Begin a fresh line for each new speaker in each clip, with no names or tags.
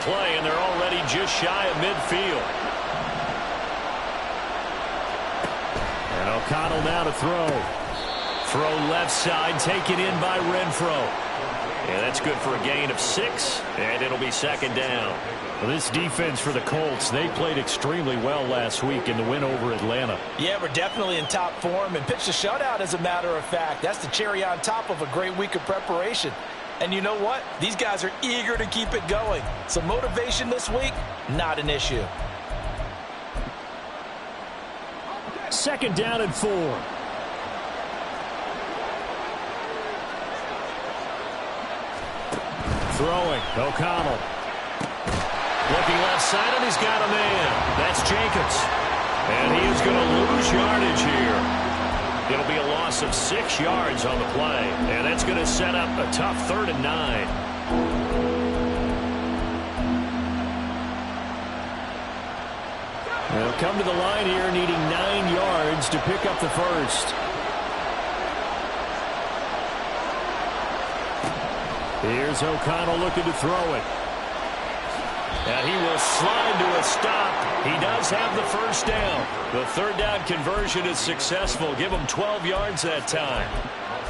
play, and they're already just shy of midfield. And O'Connell now to throw. Throw left side, taken in by Renfro. Yeah, that's good for a gain of 6, and it'll be second down. Well, this defense for the Colts, they played extremely well last week in the win over Atlanta.
Yeah, we're definitely in top form and pitched a shutout, as a matter of fact. That's the cherry on top of a great week of preparation. And you know what? These guys are eager to keep it going. So motivation this week, not an issue.
Second down and 4. Throwing, O'Connell. Looking left side, and he's got a man. That's Jacobs. And he is going to lose yardage here. It'll be a loss of 6 yards on the play. And that's going to set up a tough 3rd and 9. They'll come to the line here needing 9 yards to pick up the first. Here's O'Connell looking to throw it. And he will slide to a stop. He does have the first down. The 3rd down conversion is successful. Give him 12 yards that time.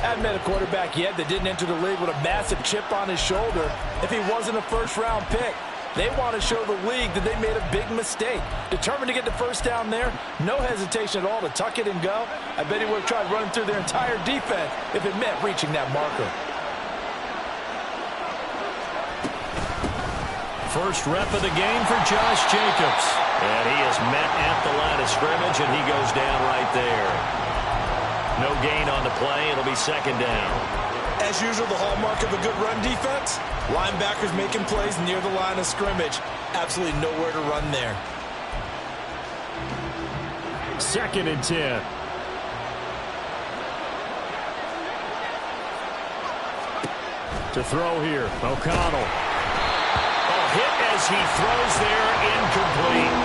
I haven't met a quarterback yet that didn't enter the league with a massive chip on his shoulder if he wasn't a first-round pick. They want to show the league that they made a big mistake. Determined to get the first down there, no hesitation at all to tuck it and go. I bet he would have tried running through their entire defense if it meant reaching that marker.
First rep of the game for Josh Jacobs. And he is met at the line of scrimmage, and he goes down right there. No gain on the play. It'll be second down.
As usual, the hallmark of a good run defense, linebackers making plays near the line of scrimmage. Absolutely nowhere to run there.
Second and 10. To throw here, O'Connell. Hit as he throws there, incomplete.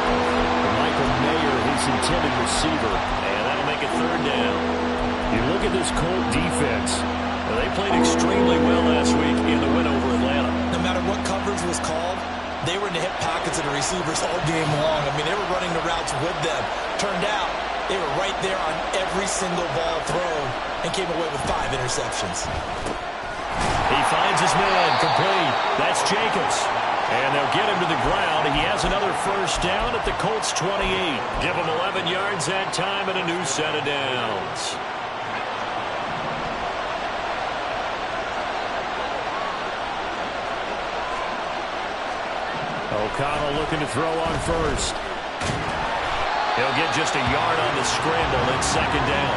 Michael Mayer, his intended receiver, and that'll make it 3rd down. You look at this Colt defense. They played extremely well last week in the win over Atlanta.
No matter what coverage was called, they were in the hip pockets of the receivers all game long. I mean, they were running the routes with them. Turned out, they were right there on every single ball thrown and came away with 5 interceptions.
He finds his man, complete. That's Jacobs. And they'll get him to the ground. He has another first down at the Colts 28. Give him 11 yards that time and a new set of downs. O'Connell looking to throw on first. He'll get just a yard on the scramble and second down.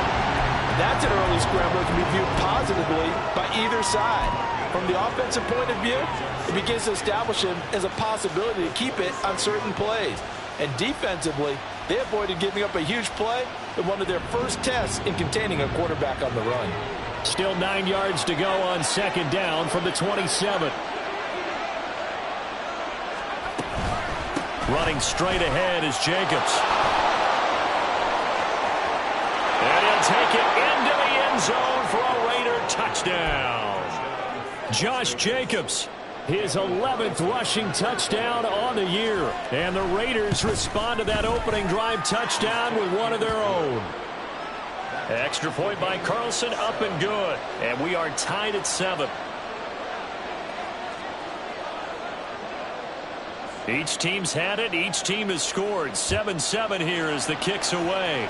That's an early scramble that can be viewed positively by either side. From the offensive point of view, it begins to establish him as a possibility to keep it on certain plays. And defensively, they avoided giving up a huge play in one of their first tests in containing a quarterback on the run.
Still 9 yards to go on second down from the 27. Running straight ahead is Jacobs. And he'll take it into the end zone for a Raider touchdown. Josh Jacobs, his 11th rushing touchdown on the year. And the Raiders respond to that opening drive touchdown with one of their own. Extra point by Carlson, up and good. And we are tied at 7. Each team's had it. Each team has scored. 7-7 here as the kick's away.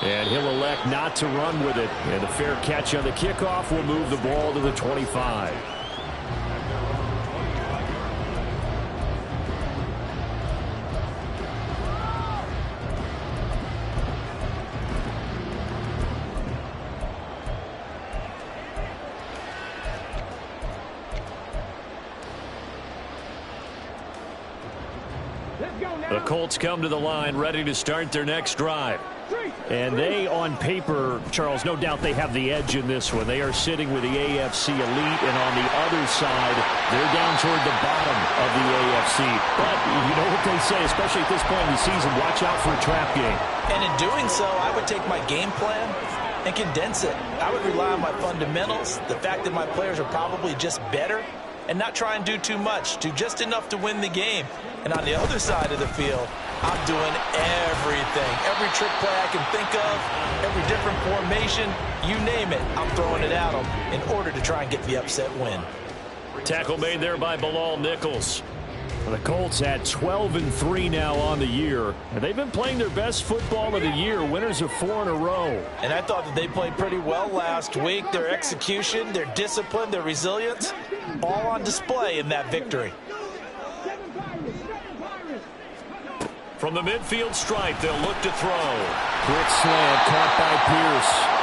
And he'll elect not to run with it. And a fair catch on the kickoff will move the ball to the 25. The Colts come to the line ready to start their next drive. And they, on paper, Charles, no doubt they have the edge in this one. They are sitting with the AFC elite, and on the other side, they're down toward the bottom of the AFC. But you know what they say, especially at this point in the season, watch out for a trap game.
And in doing so, I would take my game plan and condense it. I would rely on my fundamentals, the fact that my players are probably just better, and not try and do too much. Do just enough to win the game. And on the other side of the field, I'm doing everything. Every trick play I can think of, every different formation, you name it, I'm throwing it at them in order to try and get the upset win.
Tackle made there by Bilal Nichols. The Colts at 12-3 now on the year. And they've been playing their best football of the year, winners of 4 in a row.
And I thought that they played pretty well last week. Their execution, their discipline, their resilience, all on display in that victory.
From the midfield stripe, they'll look to throw. Quick slant caught by Pierce.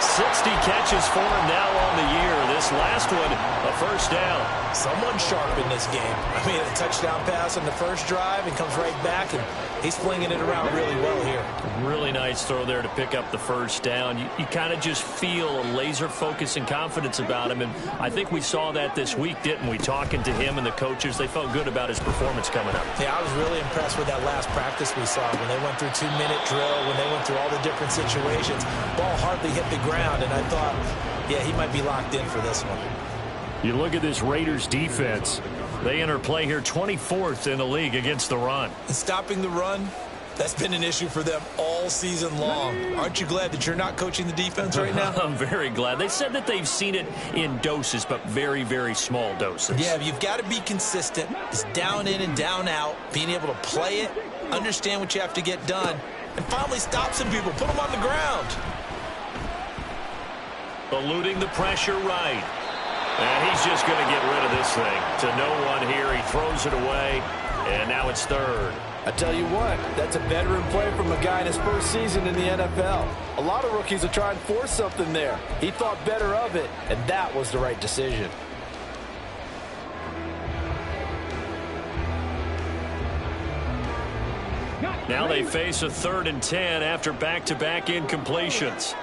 60 catches for him now on the year. This last one, a first down.
Someone sharp in this game. I mean, a touchdown pass on the first drive and comes right back, and he's flinging it around really well here.
Really nice throw there to pick up the first down. You kind of just feel a laser focus and confidence about him, and I think we saw that this week, didn't we? Talking to him and the coaches, they felt good about his performance coming up.
Yeah, I was really impressed with that last practice we saw when they went through 2-minute drill, when they went through all the different situations. Ball hardly hit the ground, and I thought, yeah, he might be locked in for this one.
You look at this Raiders defense. They enter play here 24th in the league against the run.
And stopping the run, that's been an issue for them all season long. Aren't you glad that you're not coaching the defense right now?
I'm very glad. They said that they've seen it in doses, but very, very small doses.
Yeah, you've got to be consistent. It's down in and down out, being able to play it, understand what you have to get done, and finally stop some people, put them on the ground.
Eluding the pressure right. And he's just going to get rid of this thing. To no one here. He throws it away. And now it's third.
I tell you what, that's a veteran play from a guy in his first season in the NFL. A lot of rookies will try and force something there. He thought better of it, and that was the right decision.
Now they face a 3rd and 10 after back-to-back incompletions.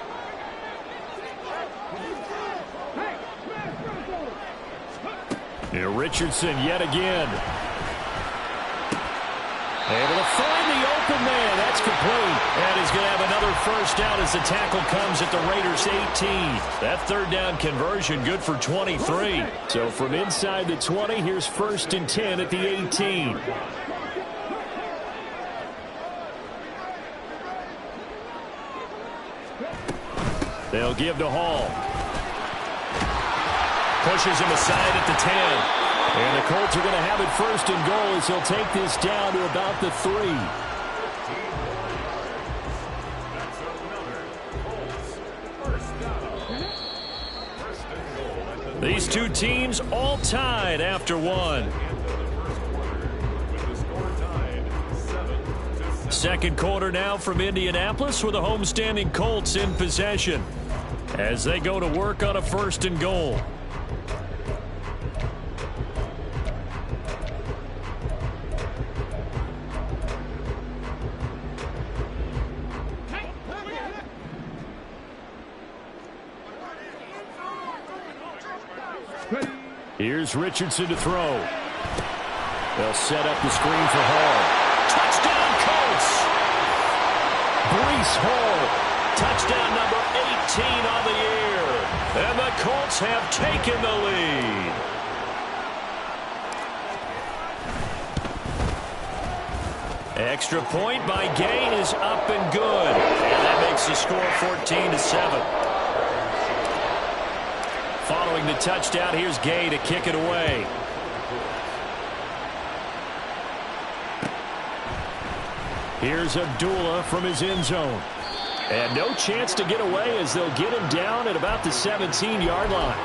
Here Richardson yet again. Able to find the open man. That's complete. And he's going to have another first down as the tackle comes at the Raiders' 18. That 3rd down conversion good for 23. So from inside the 20, here's 1st and 10 at the 18. They'll give to Hall. Pushes him aside at the 10. And the Colts are going to have it 1st and goal as he'll take this down to about the 3. These two teams all tied after one. Second quarter now from Indianapolis with the homestanding Colts in possession as they go to work on a 1st and goal. Here's Richardson to throw. They'll set up the screen for Hall. Touchdown, Colts! Breece Hall. Touchdown number 18 on the year. And the Colts have taken the lead. Extra point by Gain is up and good. And that makes the score 14-7. Following the touchdown, here's Gay to kick it away. Here's Abdullah from his end zone. And no chance to get away as they'll get him down at about the 17-yard line.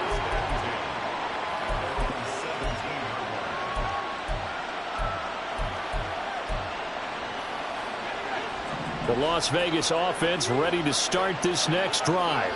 The Las Vegas offense ready to start this next drive.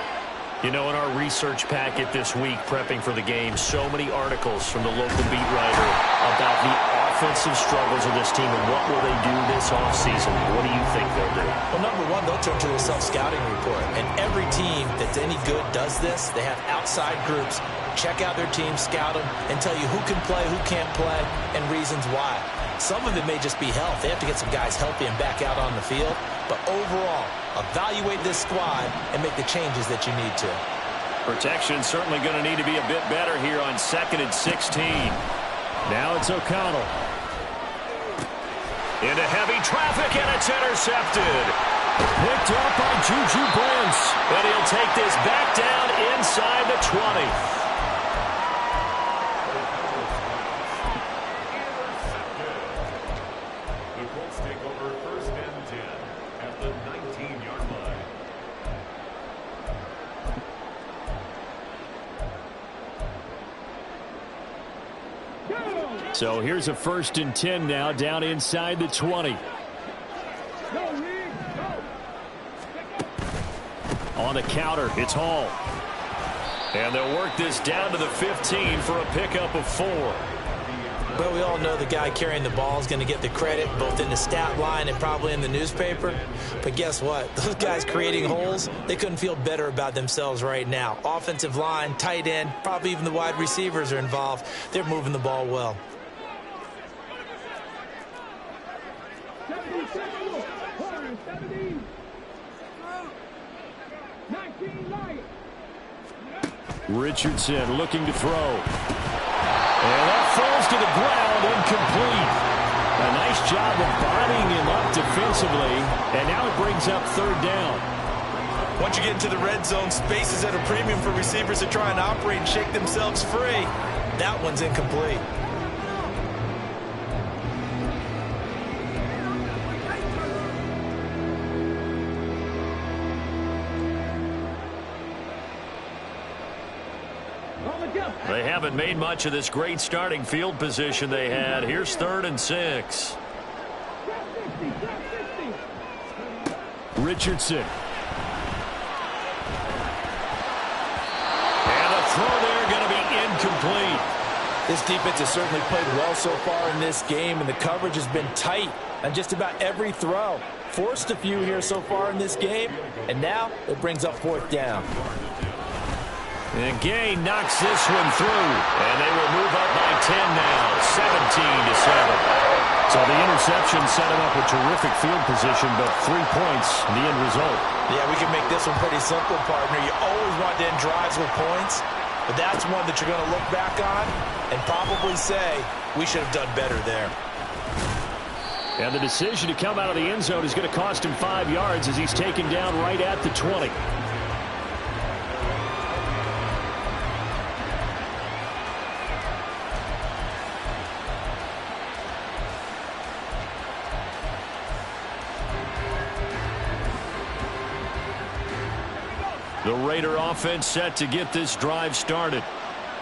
You know, in our research packet this week, prepping for the game, so many articles from the local beat writer about the offensive struggles of this team and what will they do this offseason. What do you think they'll do?
Well, number one, they'll turn to a self-scouting report. And every team that's any good does this. They have outside groups. Check out their team, scout them, and tell you who can play, who can't play, and reasons why. Some of it may just be health. They have to get some guys healthy and back out on the field. But overall, evaluate this squad and make the changes that you need to.
Protection certainly going to need to be a bit better here on 2nd and 16. Now it's O'Connell. Into heavy traffic, and it's intercepted. Picked up by Juju Brents. And he'll take this back down inside the 20. So here's a 1st and 10 now, down inside the 20. On the counter, it's Hall. And they'll work this down to the 15 for a pickup of 4.
Well, we all know the guy carrying the ball is going to get the credit, both in the stat line and probably in the newspaper. But guess what? Those guys creating holes, they couldn't feel better about themselves right now. Offensive line, tight end, probably even the wide receivers are involved. They're moving the ball well.
Richardson looking to throw. And that falls to the ground, incomplete. A nice job of bodying him up defensively, and now it brings up 3rd down.
Once you get into the red zone, space is at a premium for receivers to try and operate and shake themselves free. That one's incomplete.
They haven't made much of this great starting field position they had. Here's 3rd and 6. Richardson. And the throw there going to be incomplete.
This defense has certainly played well so far in this game, and the coverage has been tight on just about every throw. Forced a few here so far in this game, and now it brings up 4th down.
And Gay knocks this one through, and they will move up by 10 now, 17-7. So the interception set him up with terrific field position, but 3 points in the end result.
Yeah, we can make this one pretty simple, partner. You always want to end drives with points, but that's one that you're going to look back on and probably say, we should have done better there.
And the decision to come out of the end zone is going to cost him 5 yards as he's taken down right at the 20. The Raider offense set to get this drive started.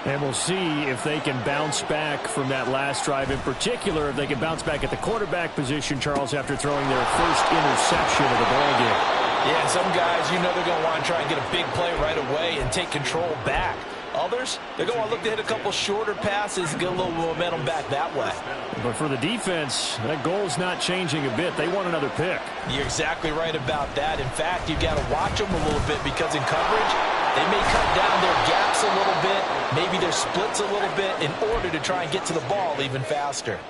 And we'll see if they can bounce back from that last drive. In particular, if they can bounce back at the quarterback position, Charles, after throwing their first interception of the ballgame.
Yeah, some guys, you know they're going to want to try and get a big play right away and take control back. Others, they're going to want to look to hit a couple shorter passes and get a little momentum back that way.
But for the defense, that goal's not changing a bit. They want another pick.
You're exactly right about that. In fact, you've got to watch them a little bit because in coverage, they may cut down their gaps a little bit, maybe their splits a little bit in order to try and get to the ball even faster.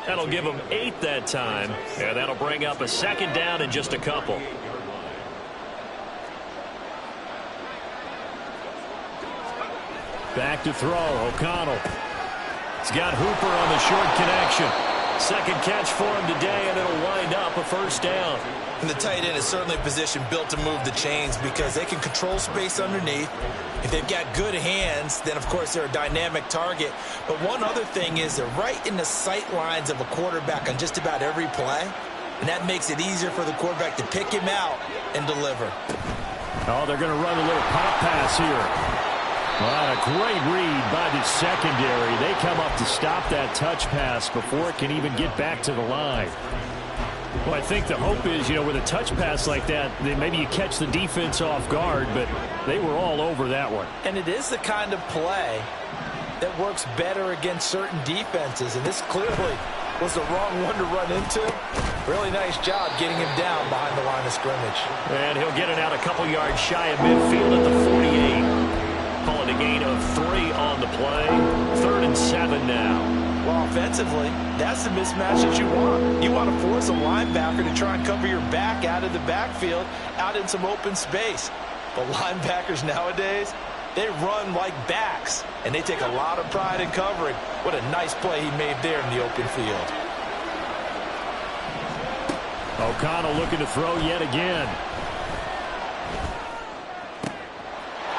That'll give them 8 that time, and that'll bring up a 2nd down in just a couple. Back to throw, O'Connell. He's got Hooper on the short connection. 2nd catch for him today, and it'll wind up a 1st down.
And the tight end is certainly a position built to move the chains because they can control space underneath. If they've got good hands, then, of course, they're a dynamic target. But one other thing is they're right in the sight lines of a quarterback on just about every play, and that makes it easier for the quarterback to pick him out and deliver.
Oh, they're going to run a little pop pass here. Well, a great read by the secondary. They come up to stop that touch pass before it can even get back to the line. Well, I think the hope is, with a touch pass like that, then maybe you catch the defense off guard, but they were all over that one.
And it is the kind of play that works better against certain defenses, and this clearly was the wrong one to run into. Really nice job getting him down behind the line of scrimmage.
And he'll get it out a couple yards shy of midfield at the 48. Call it a gain of 3 on the play. 3rd and 7 now.
Well, offensively, that's the mismatch that you want. You want to force a linebacker to try and cover your back out of the backfield, out in some open space. But linebackers nowadays, They run like backs, and they take a lot of pride in covering. What a nice play he made there in the open field.
O'Connell looking to throw yet again.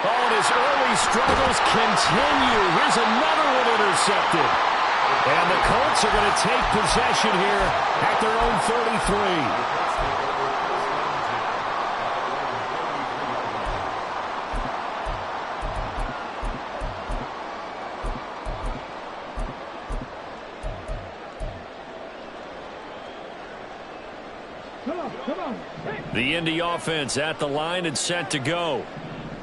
Oh, and his early struggles continue. Here's another one intercepted. And the Colts are going to take possession here at their own 33. The Indy offense at the line and set to go.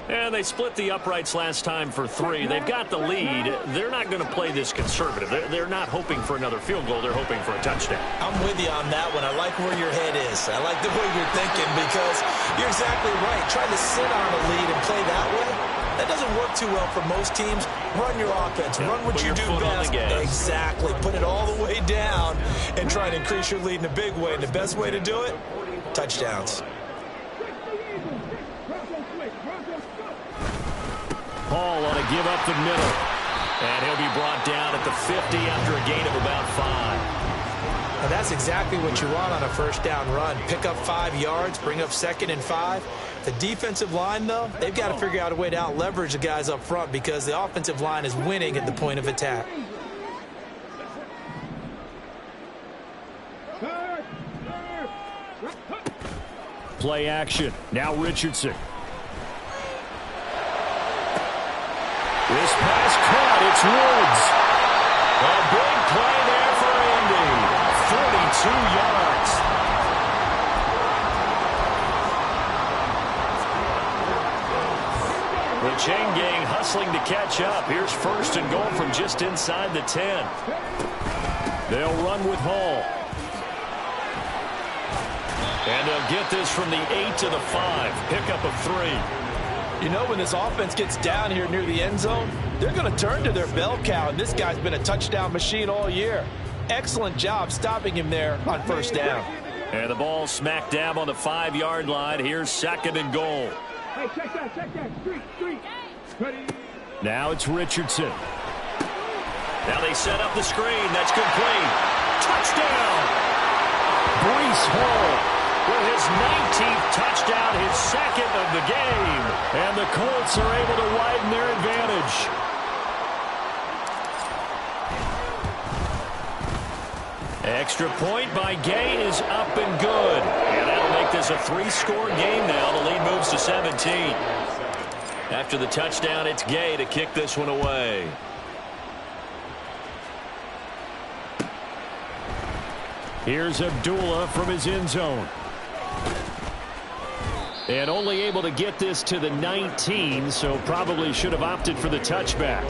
And they split the uprights last time for 3. They've got the lead. They're not going to play this conservative. They're not hoping for another field goal. They're hoping for a touchdown.
I'm with you on that one. I like where your head is. I like the way you're thinking because you're exactly right. Trying to sit on a lead and play that way, that doesn't work too well for most teams. Run your offense. Run what you do best. Exactly. Put it all the way down and try to increase your lead in a big way. And the best way to do it, touchdowns.
Hall on a give up the middle. And he'll be brought down at the 50 after a gain of about 5.
And that's exactly what you want on a first down run. Pick up 5 yards, bring up 2nd and 5. The defensive line, though, they've got to figure out a way to out-leverage the guys up front because the offensive line is winning at the point of attack.
Play action. Now Richardson. This pass caught. It's Woods. A big play there for Indy. 42 yards. The chain gang hustling to catch up. Here's 1st and goal from just inside the 10. They'll run with Hall. And they'll get this from the 8 to the 5. Pickup of 3.
You know, when this offense gets down here near the end zone, they're going to turn to their bell cow, and this guy's been a touchdown machine all year. Excellent job stopping him there on first down.
And the ball smack dab on the 5-yard line. Here's 2nd and goal.
Hey, check that. Street. Ready.
Now it's Richardson. Now they set up the screen. That's complete. Touchdown! Breece Hall with his 19th touchdown, his 2nd of the game. And the Colts are able to widen their advantage. Extra point by Gay is up and good. And that'll make this a 3-score game now. The lead moves to 17. After the touchdown, it's Gay to kick this one away. Here's Abdullah from his end zone. And only able to get this to the 19, so probably should have opted for the touchback.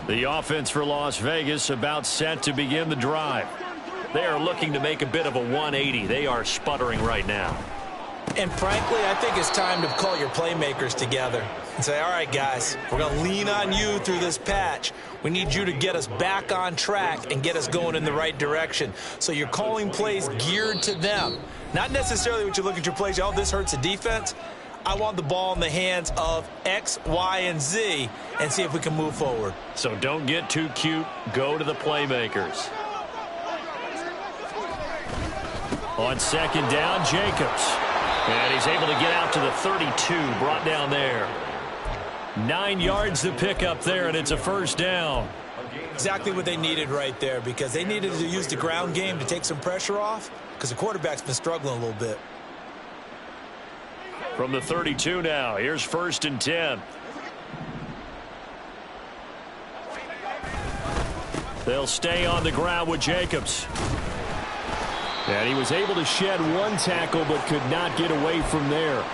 The offense for Las Vegas about set to begin the drive. They are looking to make a bit of a 180. They are sputtering right now.
And frankly, I think it's time to call your playmakers together and say, all right, guys, we're going to lean on you through this patch. We need you to get us back on track and get us going in the right direction. So you're calling plays geared to them. Not necessarily what you look at your plays, oh, this hurts the defense. I want the ball in the hands of X, Y, and Z and see if we can move forward.
So don't get too cute. Go to the playmakers. On 2nd down, Jacobs. And he's able to get out to the 32, brought down there. 9 yards to pick up there, and it's a 1st down.
Exactly what they needed right there because they needed to use the ground game to take some pressure off because the quarterback's been struggling a little bit.
From the 32 now, here's 1st and 10. They'll stay on the ground with Jacobs. And he was able to shed 1 tackle but could not get away from there.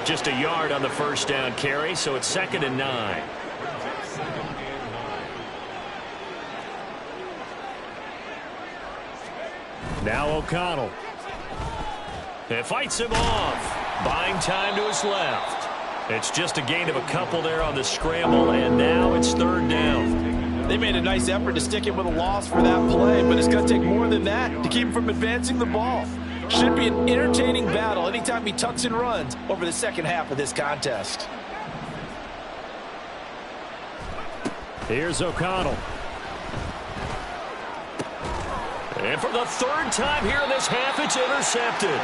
Just a yard on the 1st down carry, so it's 2nd and 9. Now O'Connell. And fights him off. Buying time to his left. It's just a gain of a couple there on the scramble, and now it's third down.
They made a nice effort to stick him with a loss for that play, but it's going to take more than that to keep him from advancing the ball. Should be an entertaining battle anytime he tucks and runs over the second half of this contest.
Here's O'Connell. And for the third time here in this half, it's intercepted.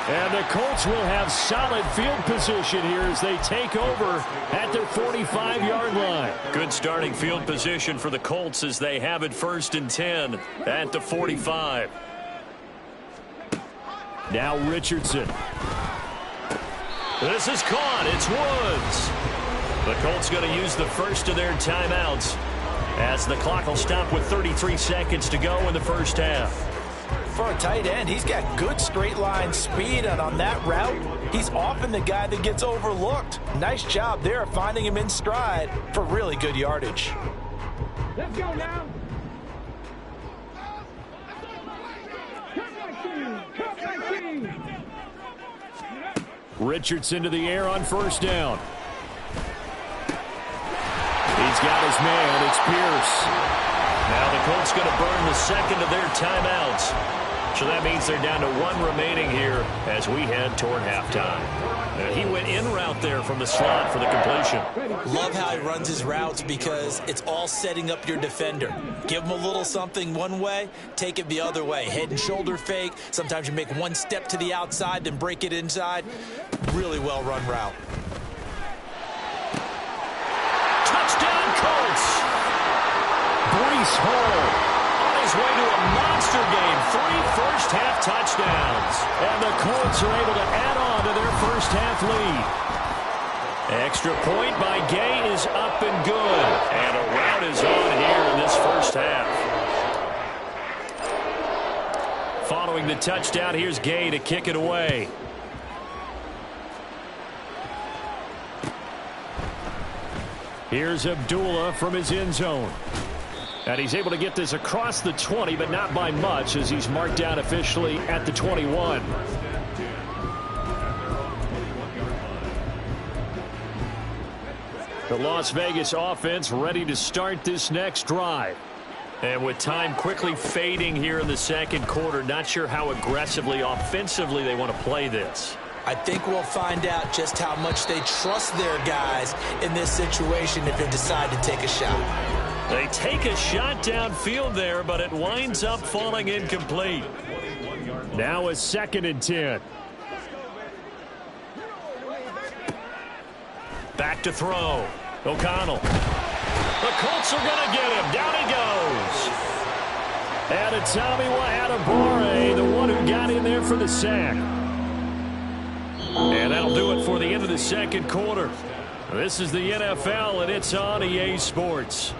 And the Colts will have solid field position here as they take over at their 45-yard line. Good starting field position for the Colts as they have it 1st and 10 at the 45. Now Richardson. This is caught. It's Woods. The Colts going to use the first of their timeouts as the clock will stop with 33 seconds to go in the first half.
For a tight end, he's got good straight line speed, and on that route, he's often the guy that gets overlooked. Nice job there of finding him in stride for really good yardage.
Let's go now.
Richardson to the air on 1st down. He's got his man. It's Pierce. Now the Colts going to burn the second of their timeouts. So that means they're down to 1 remaining here as we head toward halftime. He went in route there from the slot for the completion.
Love how he runs his routes because it's all setting up your defender. Give him a little something one way, take it the other way. Head and shoulder fake. Sometimes you make one step to the outside, then break it inside. Really well run route.
Touchdown Colts! Breece Hall on his way to a monster game. 3 first-half touchdowns. And the Colts are able to add on to their first-half lead. Extra point by Gay is up and good. And a rout is on here in this first half. Following the touchdown, here's Gay to kick it away. Here's Abdullah from his end zone. And he's able to get this across the 20, but not by much as he's marked down officially at the 21. The Las Vegas offense ready to start this next drive. And with time quickly fading here in the second quarter, not sure how aggressively offensively they want to play this.
I think we'll find out just how much they trust their guys in this situation if they decide to take a shot.
They take a shot downfield there, but it winds up falling incomplete. Now a 2nd and 10. Back to throw. O'Connell. The Colts are going to get him. Down he goes. And it's Tommy Adebawore, the one who got in there for the sack. And that'll do it for the end of the second quarter. This is the NFL, and it's on EA Sports.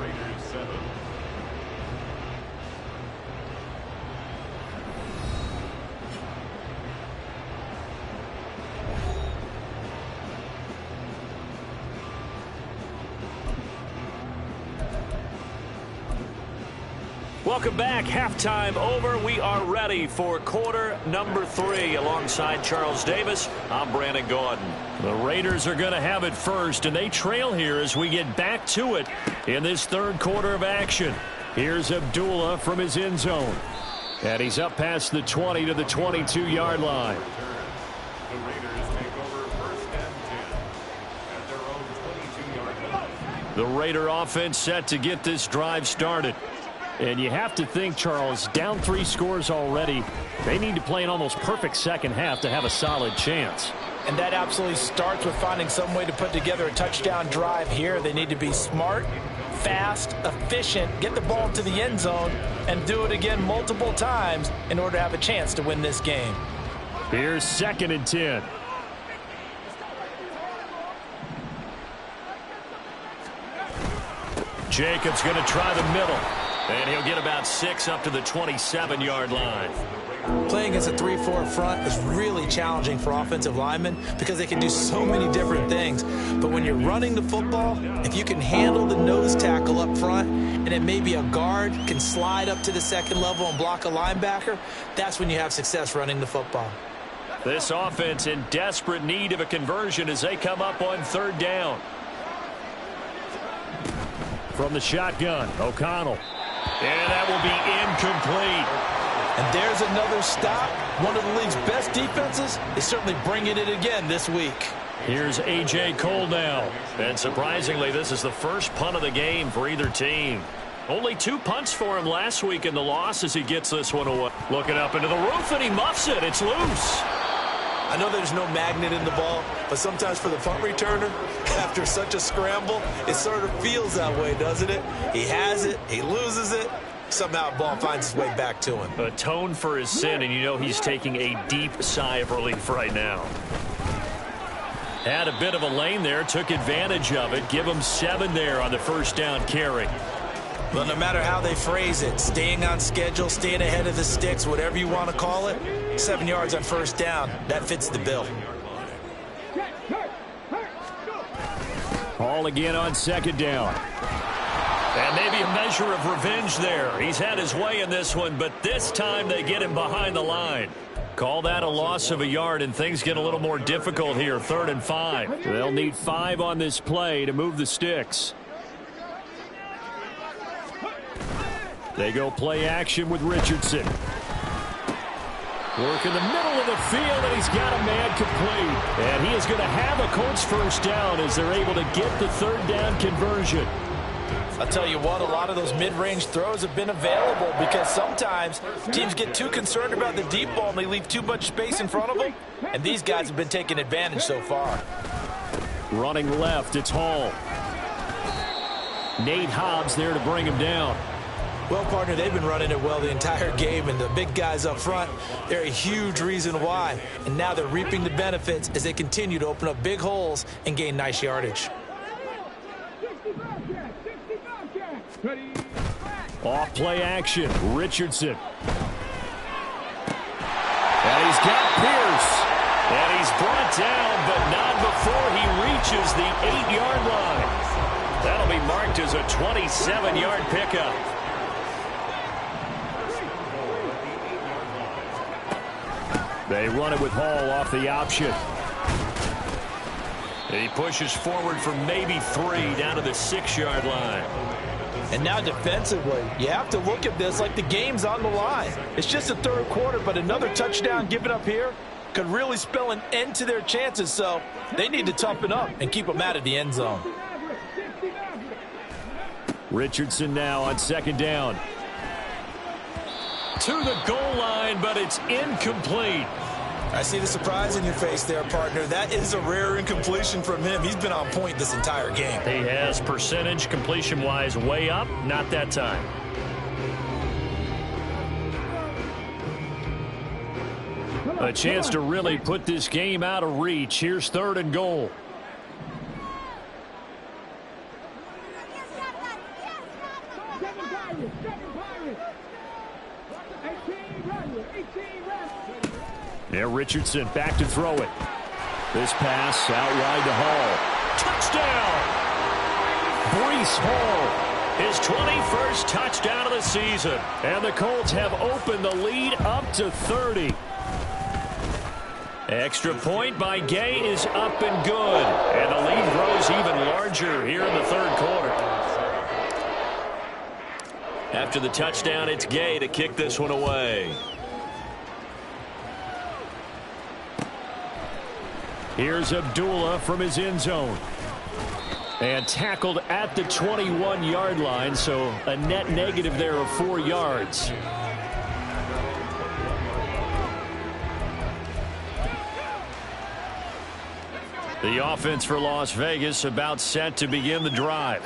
Welcome back. Halftime over. We are ready for quarter number 3. Alongside Charles Davis, I'm Brandon Gordon. The Raiders are going to have it first, and they trail here as we get back to it in this third quarter of action. Here's Abdullah from his end zone. And he's up past the 20 to the 22-yard line.
The Raiders take over 1st and 10 at their own 22-yard line.
The Raider offense set to get this drive started. And you have to think, Charles, down 3 scores already. They need to play an almost perfect second half to have a solid chance.
And that absolutely starts with finding some way to put together a touchdown drive here. They need to be smart, fast, efficient, get the ball to the end zone, and do it again multiple times in order to have a chance to win this game.
Here's 2nd and 10. Jacobs going to try the middle. And he'll get about 6 up to the 27-yard line.
Playing as a 3-4 front is really challenging for offensive linemen because they can do so many different things. But when you're running the football, if you can handle the nose tackle up front and then maybe a guard can slide up to the second level and block a linebacker, that's when you have success running the football.
This offense in desperate need of a conversion as they come up on third down. From the shotgun, O'Connell. And that will be incomplete.
And there's another stop. One of the league's best defenses is certainly bringing it again this week.
Here's A.J. Cole now. And surprisingly, this is the first punt of the game for either team. Only 2 punts for him last week in the loss as he gets this one away. Looking up into the roof, and he muffs it. It's loose.
I know there's no magnet in the ball, but sometimes for the punt returner, after such a scramble, it sort of feels that way, doesn't it? He has it, he loses it, somehow the ball finds its way back to him.
Atone for his sin, and you know he's taking a deep sigh of relief right now. Had a bit of a lane there, took advantage of it. Give him 7 there on the first down carry.
Well, no matter how they phrase it, staying on schedule, staying ahead of the sticks, whatever you want to call it, 7 yards on first down, that fits the bill.
Hall again on second down. And maybe a measure of revenge there. He's had his way in this one, but this time they get him behind the line. Call that a loss of a yard, and things get a little more difficult here. 3rd and 5. They'll need 5 on this play to move the sticks. They go play action with Richardson. Work in the middle of the field, and he's got a man complete. And he is going to have a Colts first down as they're able to get the 3rd down conversion.
I'll tell you what, a lot of those mid-range throws have been available because sometimes teams get too concerned about the deep ball and they leave too much space in front of them. And these guys have been taking advantage so far.
Running left, it's Hall. Nate Hobbs there to bring him down.
Well, partner, they've been running it well the entire game, and the big guys up front, they're a huge reason why. And now they're reaping the benefits as they continue to open up big holes and gain nice yardage.
Off play action, Richardson. And he's got Pierce. And he's brought down, but not before he reaches the 8-yard line. That'll be marked as a 27-yard pickup. They run it with Hall off the option. And he pushes forward for maybe 3 down to the 6-yard line.
And now defensively, you have to look at this like the game's on the line. It's just the 3rd quarter, but another touchdown given up here could really spell an end to their chances. So they need to toughen up and keep them out of the end zone.
Richardson now on 2nd down. To the goal line, but it's incomplete.
I see the surprise in your face there, partner. That is a rare incompletion from him. He's been on point this entire game.
He has percentage completion-wise way up, not that time. A chance to really put this game out of reach. Here's 3rd and goal. There, Richardson back to throw it. This pass out wide to Hall. Touchdown! Breece Hall, his 21st touchdown of the season. And the Colts have opened the lead up to 30. Extra point by Gay is up and good. And the lead grows even larger here in the 3rd quarter. After the touchdown, it's Gay to kick this one away. Here's Abdullah from his end zone. And tackled at the 21-yard line, so a net negative there of 4 yards. The offense for Las Vegas about set to begin the drive.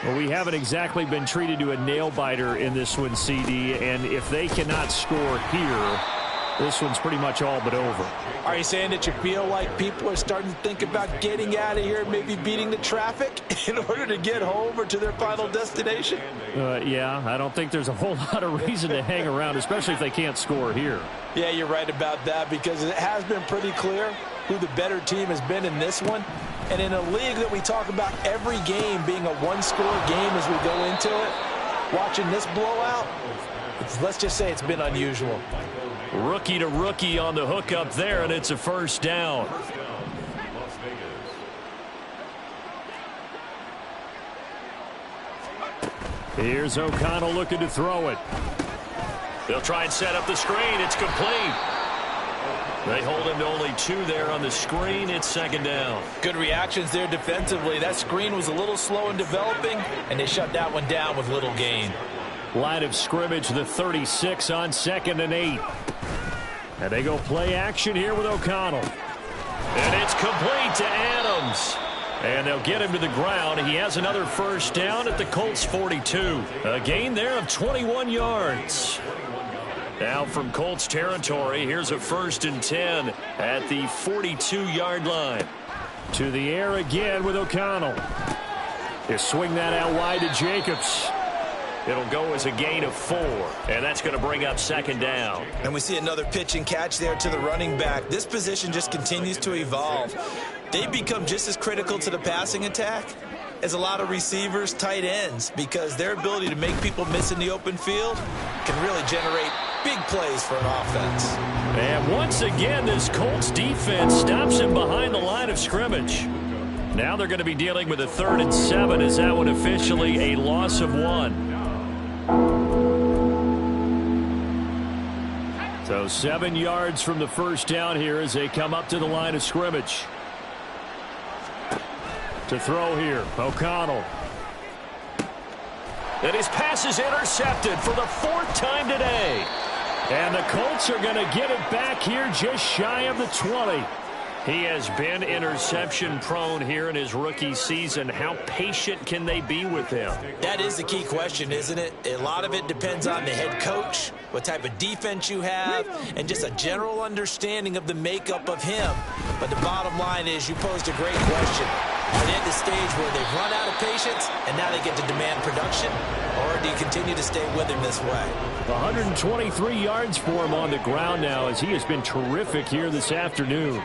Well, we haven't exactly been treated to a nail-biter in this one, CD, and if they cannot score here, this one's pretty much all but over.
Are you saying that you feel like people are starting to think about getting out of here, maybe beating the traffic in order to get home or to their final destination?
Yeah, I don't think there's a whole lot of reason to hang around, especially if they can't score here.
Yeah, you're right about that because it has been pretty clear who the better team has been in this one. And in a league that we talk about every game being a one-score game as we go into it, watching this blowout, let's just say it's been unusual.
Rookie to rookie on the hook up there, and it's a first down.
Las Vegas.
Here's O'Connell looking to throw it. They'll try and set up the screen. It's complete. They hold him to only 2 there on the screen. It's second down.
Good reactions there defensively. That screen was a little slow in developing, and they shut that one down with little gain.
Line of scrimmage, the 36 on 2nd and 8. And they go play action here with O'Connell. And it's complete to Adams. And they'll get him to the ground. He has another first down at the Colts 42. A gain there of 21 yards. Now from Colts territory, here's a 1st and 10 at the 42-yard line. To the air again with O'Connell. He'll swing that out wide to Jacobs. It'll go as a gain of 4, and that's going to bring up second down.
And we see another pitch and catch there to the running back. This position just continues to evolve. They become just as critical to the passing attack as a lot of receivers, tight ends, because their ability to make people miss in the open field can really generate big plays for an offense.
And once again, this Colts defense stops him behind the line of scrimmage. Now they're going to be dealing with a 3rd and 7 as that one officially a loss of 1. So 7 yards from the first down here as they come up to the line of scrimmage. To throw here, O'Connell. And his pass is intercepted for the 4th time today. And the Colts are going to get it back here just shy of the 20. He has been interception prone here in his rookie season. How patient can they be with him?
That is the key question, isn't it? A lot of it depends on the head coach, what type of defense you have, and just a general understanding of the makeup of him. But the bottom line is you posed a great question. Are they at the stage where they've run out of patience and now they get to demand production? Or do you continue to stay with him this way?
123 yards for him on the ground now as he has been terrific here this afternoon.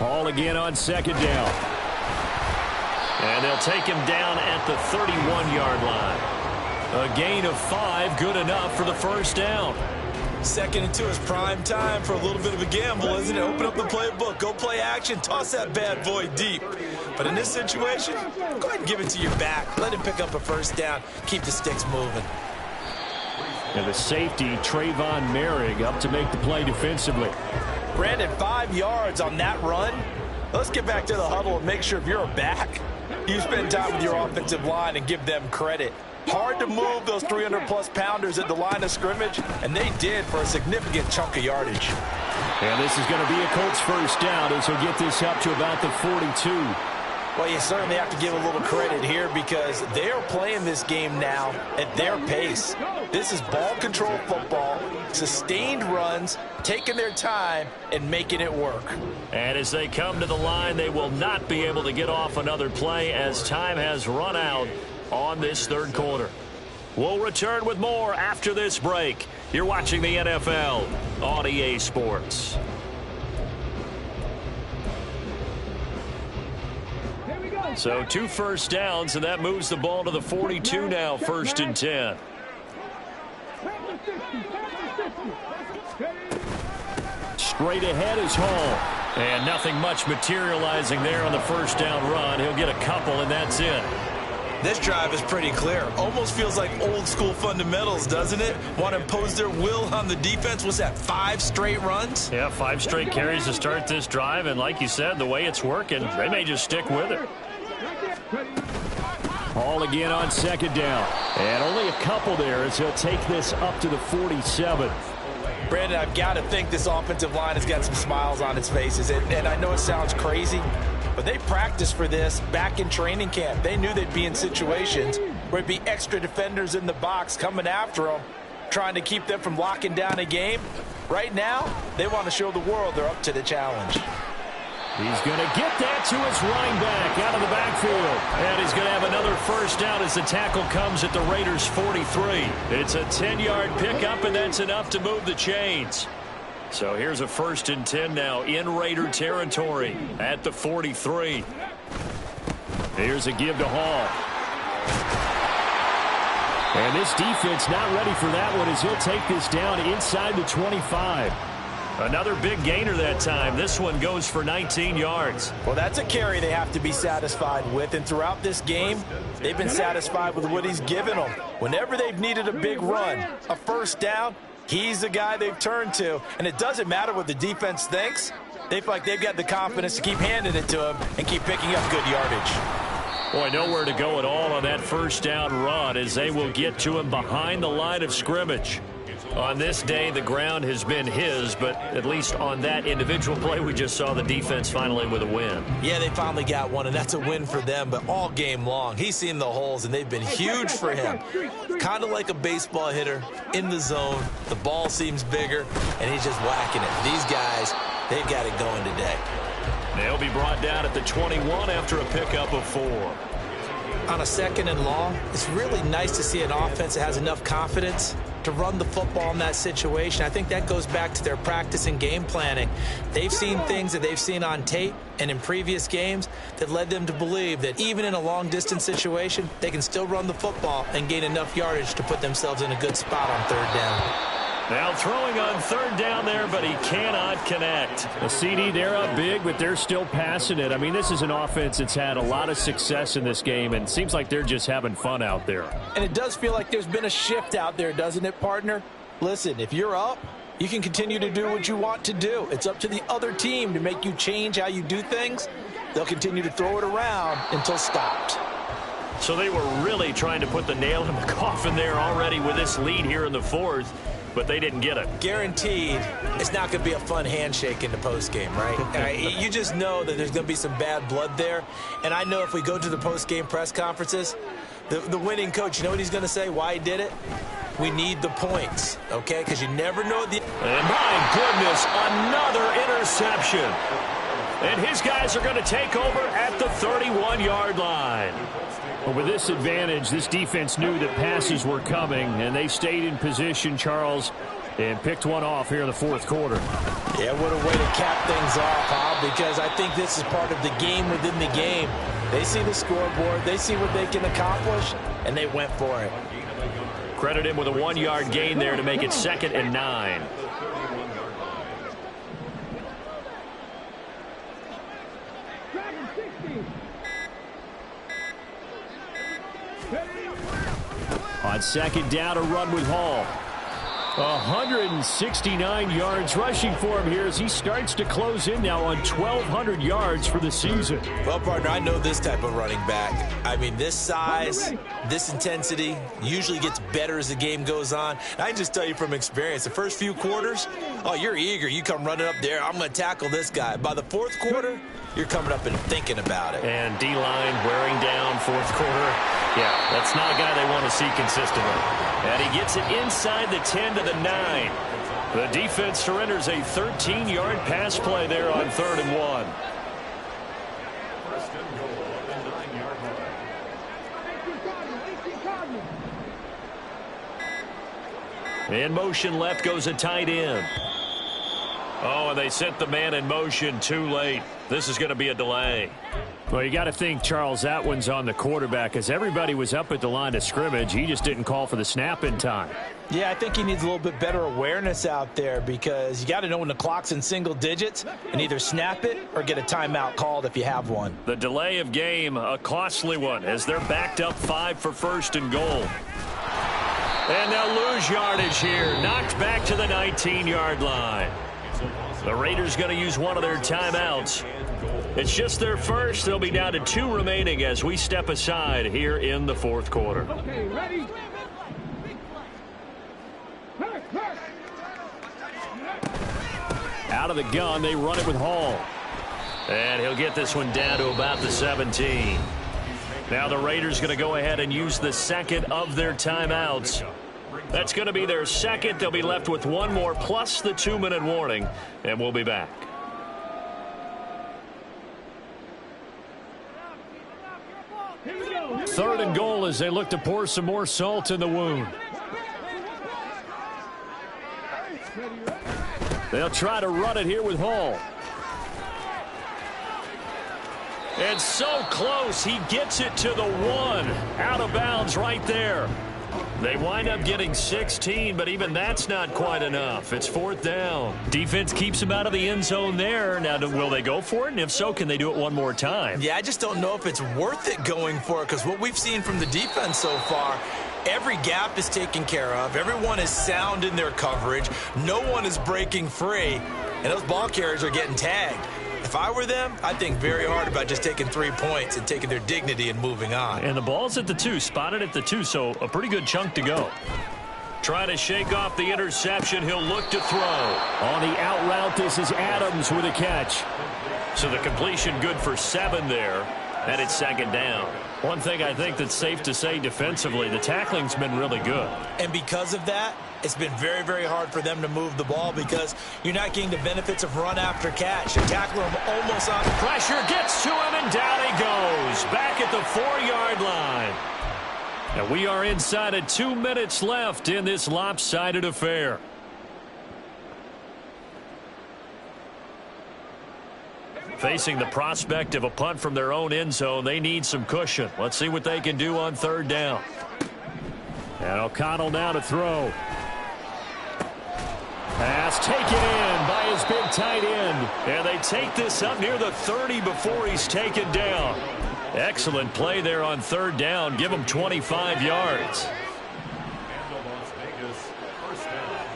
Ball again on second down. And they'll take him down at the 31-yard line. A gain of 5, good enough for the first down.
2nd and 2 is prime time for a little bit of a gamble, isn't it? Open up the playbook, go play action, toss that bad boy deep. But in this situation, go ahead and give it to your back. Let him pick up a first down, keep the sticks moving.
And the safety, Trayvon Merrick, up to make the play defensively.
Brandon, 5 yards on that run. Let's get back to the huddle and make sure if you're a back, you spend time with your offensive line and give them credit. Hard to move those 300-plus pounders at the line of scrimmage, and they did for a significant chunk of yardage.
And this is going to be a Colts first down as he'll get this up to about the 42.
Well, you certainly have to give a little credit here because they are playing this game now at their pace. This is ball control football, sustained runs, taking their time and making it work.
And as they come to the line, they will not be able to get off another play as time has run out on this 3rd quarter. We'll return with more after this break. You're watching the NFL on EA Sports. So 2 first downs, and that moves the ball to the 42 now, 1st and 10. Straight ahead is Hall. And nothing much materializing there on the first down run. He'll get a couple, and that's it.
This drive is pretty clear. Almost feels like old school fundamentals, doesn't it? Want to impose their will on the defense. Was that 5 straight runs?
Yeah, 5 straight carries to start this drive. And like you said, the way it's working, they may just stick with it. Hall again on second down. And only a couple there as he'll take this up to the 47.
Brandon, I've got to think this offensive line has got some smiles on its faces. And I know it sounds crazy, but they practiced for this back in training camp. They knew they'd be in situations where it'd be extra defenders in the box coming after them, trying to keep them from locking down a game. Right now, they want to show the world they're up to the challenge.
He's going to get that to his running back out of the backfield. And he's going to have another first down as the tackle comes at the Raiders' 43. It's a 10-yard pickup, and that's enough to move the chains. So here's a 1st and 10 now in Raider territory at the 43. Here's a give to Hall. And this defense not ready for that one as he'll take this down inside the 25. Another big gainer that time. This one goes for 19 yards.
Well, that's a carry they have to be satisfied with. And throughout this game, they've been satisfied with what he's given them. Whenever they've needed a big run, a first down, he's the guy they've turned to. And it doesn't matter what the defense thinks. They feel like they've got the confidence to keep handing it to him and keep picking up good yardage.
Boy, nowhere to go at all on that first down run as they will get to him behind the line of scrimmage. On this day, the ground has been his, but at least on that individual play, we just saw the defense finally with a win.
Yeah, they finally got one, and that's a win for them, but all game long, he's seen the holes, and they've been huge for him. Kind of like a baseball hitter in the zone. The ball seems bigger, and he's just whacking it. These guys, they've got it going today.
They'll be brought down at the 21 after a pickup of 4.
On a second and long, it's really nice to see an offense that has enough confidence to run the football in that situation. I think that goes back to their practice and game planning. They've seen things that they've seen on tape and in previous games that led them to believe that even in a long-distance situation, they can still run the football and gain enough yardage to put themselves in a good spot on third down.
Now throwing on third down there, but he cannot connect. The CD, they're up big, but they're still passing it. I mean, this is an offense that's had a lot of success in this game, and it seems like they're just having fun out there.
And it does feel like there's been a shift out there, doesn't it, partner? Listen, if you're up, you can continue to do what you want to do. It's up to the other team to make you change how you do things. They'll continue to throw it around until stopped.
So they were really trying to put the nail in the coffin there already with this lead here in the fourth, but they didn't get it.
Guaranteed, it's not going to be a fun handshake in the postgame, right? You just know that there's going to be some bad blood there. And I know if we go to the postgame press conferences, the winning coach, you know what he's going to say, why he did it? We need the points, okay? Because you never know the...
And my goodness, another interception. And his guys are going to take over at the 31-yard line. But with this advantage, this defense knew that passes were coming, and they stayed in position, Charles, and picked one off here in the fourth quarter.
Yeah, what a way to cap things off, huh? Because I think this is part of the game within the game. They see the scoreboard, they see what they can accomplish, and they went for it.
Credit him with a 1-yard gain there to make it 2nd and 9. On second down, a run with Hall. 169 yards rushing for him here as he starts to close in now on 1,200 yards for the season.
Well, partner, I know this type of running back. I mean, this size, this intensity usually gets better as the game goes on. And I can just tell you from experience, the first few quarters, oh, you're eager. You come running up there, I'm going to tackle this guy. By the fourth quarter, you're coming up and thinking about it.
And D-line wearing down fourth quarter. Yeah, that's not a guy they want to see consistently. And he gets it inside the 10 to the 9. The defense surrenders a 13-yard pass play there on 3rd and 1.
First and goal at the 9-yard line.
In motion left goes a tight end. Oh, and they sent the man in motion too late. This is going to be a delay. Well, you got to think, Charles, that one's on the quarterback as everybody was up at the line of scrimmage. He just didn't call for the snap in time.
Yeah, I think he needs a little bit better awareness out there because you got to know when the clock's in single digits and either snap it or get a timeout called if you have one.
The delay of game, a costly one as they're backed up 5 for 1st and goal. And they'll lose yardage here. Knocked back to the 19-yard line. The Raiders going to use one of their timeouts. It's just their first. They'll be down to 2 remaining as we step aside here in the fourth quarter.
Okay, ready?
Out of the gun, they run it with Hall. And he'll get this one down to about the 17. Now the Raiders going to go ahead and use the second of their timeouts. That's going to be their second. They'll be left with one more plus the 2-minute warning, and we'll be back. Third and goal as they look to pour some more salt in the wound. They'll try to run it here with Hall. And so close, he gets it to the 1. Out of bounds right there. They wind up getting 16, but even that's not quite enough. It's 4th down. Defense keeps him out of the end zone there. Now, will they go for it? And if so, can they do it one more time?
Yeah, I just don't know if it's worth it going for it, because what we've seen from the defense so far, every gap is taken care of. Everyone is sound in their coverage. No one is breaking free, and those ball carriers are getting tagged. If I were them, I'd think very hard about just taking 3 points and taking their dignity and moving on.
And the ball's at the 2, spotted at the 2, so a pretty good chunk to go. Trying to shake off the interception. He'll look to throw. On the out route, this is Adams with a catch. So the completion good for 7 there. And it's 2nd down. One thing I think that's safe to say defensively, the tackling's been really good.
And because of that, it's been very, very hard for them to move the ball because you're not getting the benefits of run after catch. You tackle him almost on.
Pressure gets to him, and down he goes. Back at the 4-yard line. And we are inside of 2 minutes left in this lopsided affair. Facing the prospect of a punt from their own end zone, they need some cushion. Let's see what they can do on 3rd down. And O'Connell now to throw. Pass taken in by his big tight end. And they take this up near the 30 before he's taken down. Excellent play there on 3rd down. Give him 25 yards.
And the Las Vegas 1st down.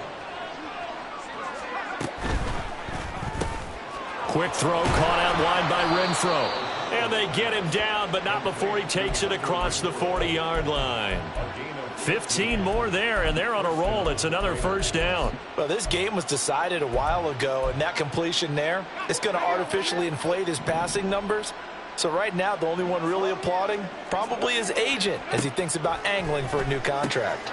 Quick throw caught out wide by Renfro. And they get him down, but not before he takes it across the 40-yard line. 15 more there, and they're on a roll. It's another 1st down.
Well, this game was decided a while ago, and that completion there, it's going to artificially inflate his passing numbers. So right now, the only one really applauding probably his agent as he thinks about angling for a new contract.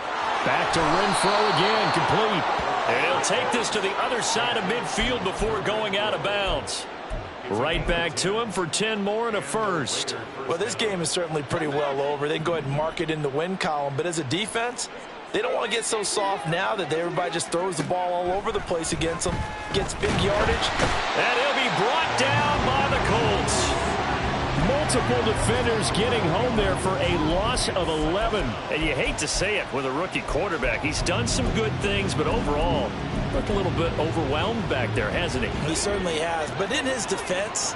Back to Renfro again, complete. And he'll take this to the other side of midfield before going out of bounds. Right back to him for 10 more and a 1st.
Well, this game is certainly pretty well over. They can go ahead and mark it in the win column. But as a defense, they don't want to get so soft now that everybody just throws the ball all over the place against them, gets big yardage.
And he'll be brought down by the Colts. Multiple defenders getting home there for a loss of 11. And you hate to say it with a rookie quarterback. He's done some good things, but overall, looked a little bit overwhelmed back there, hasn't he?
He certainly has. But in his defense,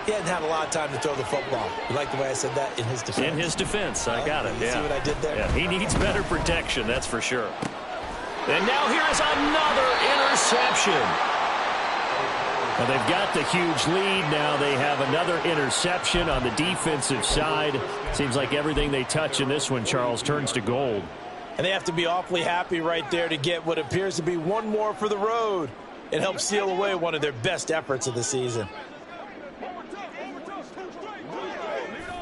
he hadn't had a lot of time to throw the football. You like the way I said that? In his defense?
In his defense. I got it.
You see what I did there?
Yeah, he needs better protection, that's for sure. And now here's another interception. Well, they've got the huge lead. Now they have another interception on the defensive side. Seems like everything they touch in this one, Charles, turns to gold.
And they have to be awfully happy right there to get what appears to be one more for the road. It helps seal away one of their best efforts of the season.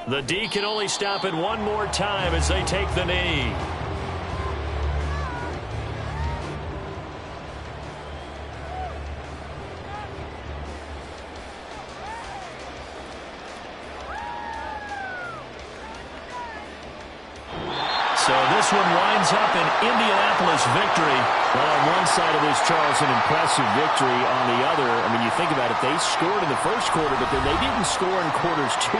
The D can only stop it one more time as they take the knee. So this one winds up an Indianapolis victory. Well, on one side of this, Charles, an impressive victory. On the other, I mean, you think about it, they scored in the first quarter, but then they didn't score in quarters 2